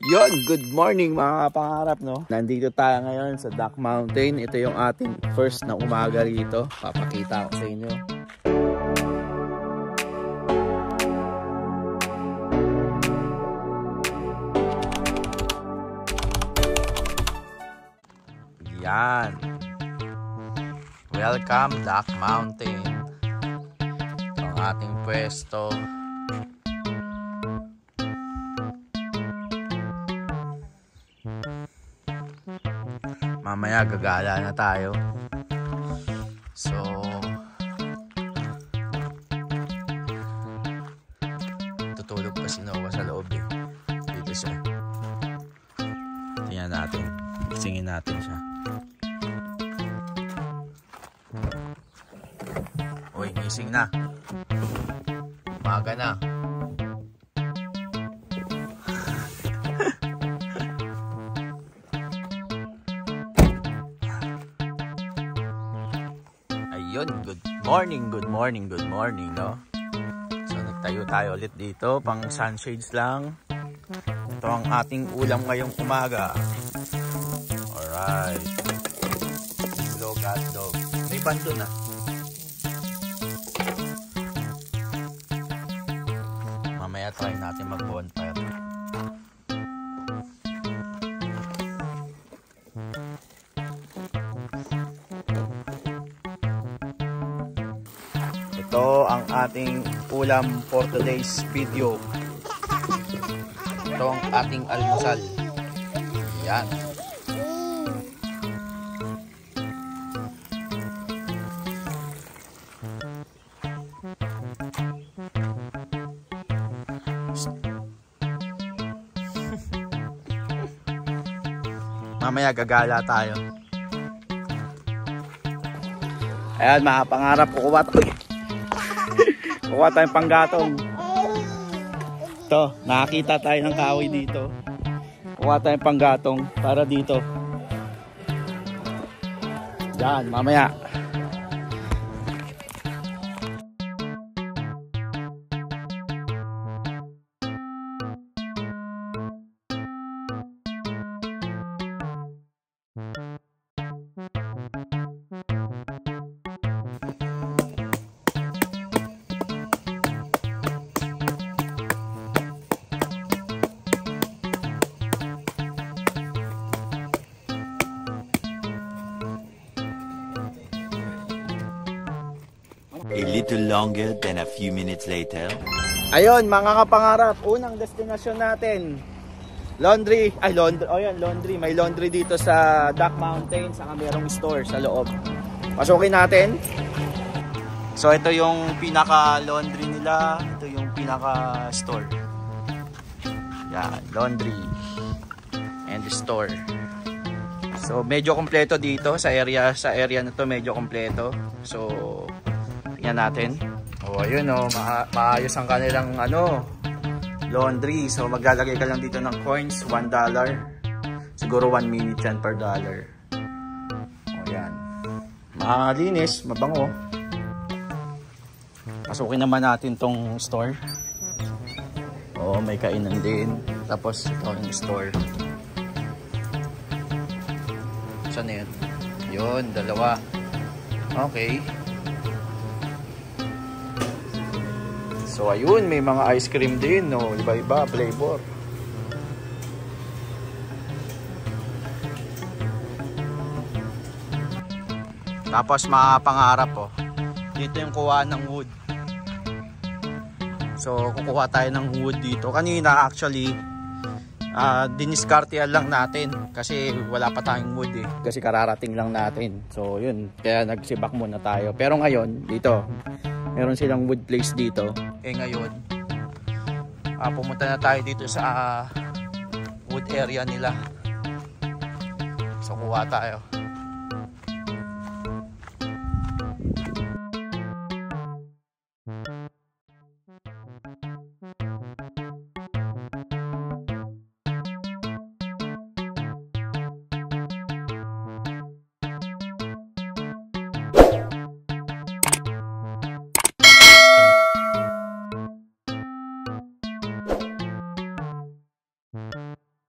Yon, good morning mga kapangarap, no? Nandito tayo ngayon sa Duck Mountain. Ito yung ating first na umaga rito. Papakita ko sa inyo. Yan. Welcome Duck Mountain. Ito ang ating pwesto. Mamaya gagala na tayo. So tutulog pa si Noah sa loob eh. Dito siya. Tingnan natin. Gisingin natin siya. Uy, gising na. Umaga na. Ayun, good morning, no? So, nagtayo tayo ulit dito, pang sunshades lang. Ito ang ating ulam ngayong umaga. Alright. Vlog hotdog. May bando na. Mamaya try natin mag-bonfire. Ito ang ating ulam for today's video. Ito ang ating almusal. Yan. Mamaya gagala tayo. Ayan, mga pangarap, kukuha tayong panggatong. Ito, nakakita tayo ng kahoy dito. Kukuha tayong panggatong para dito. Yan, mamaya. A little longer than a few minutes later. Ayun, mga kapangarap, unang destinasyon natin. Laundry. Oh yan, laundry. May laundry dito sa Duck Mountain, saka merong store sa loob. Pasukin natin. So ito yung pinaka laundry nila, ito yung pinaka store. Yan, laundry and store. So medyo kompleto dito sa area na to, medyo kompleto. So tingnan natin. Oh, ayun oh, maayos ang kanilang laundry. So maglalagay ka lang dito ng coins, $1. Siguro 1 minute yan per dollar. Oh, yan. Malinis, mabango. Pasukin naman natin tong store. Oh, may kainan din. Tapos ito yung store. Saan na yun? Yun, dalawa. Okay. So ayun, may mga ice cream din, no? Iba-iba, flavor. Tapos mga pangarap, oh. Dito yung kuha ng wood. So kukuha tayo ng wood dito. Kanina actually, diniskartean lang natin kasi wala pa tayong wood eh. Kasi kararating lang natin. So yun, kaya nagsibak muna tayo. Pero ngayon, dito, meron silang wood place dito. Ngayon, pumunta na tayo dito sa wood area nila. So kuha tayo.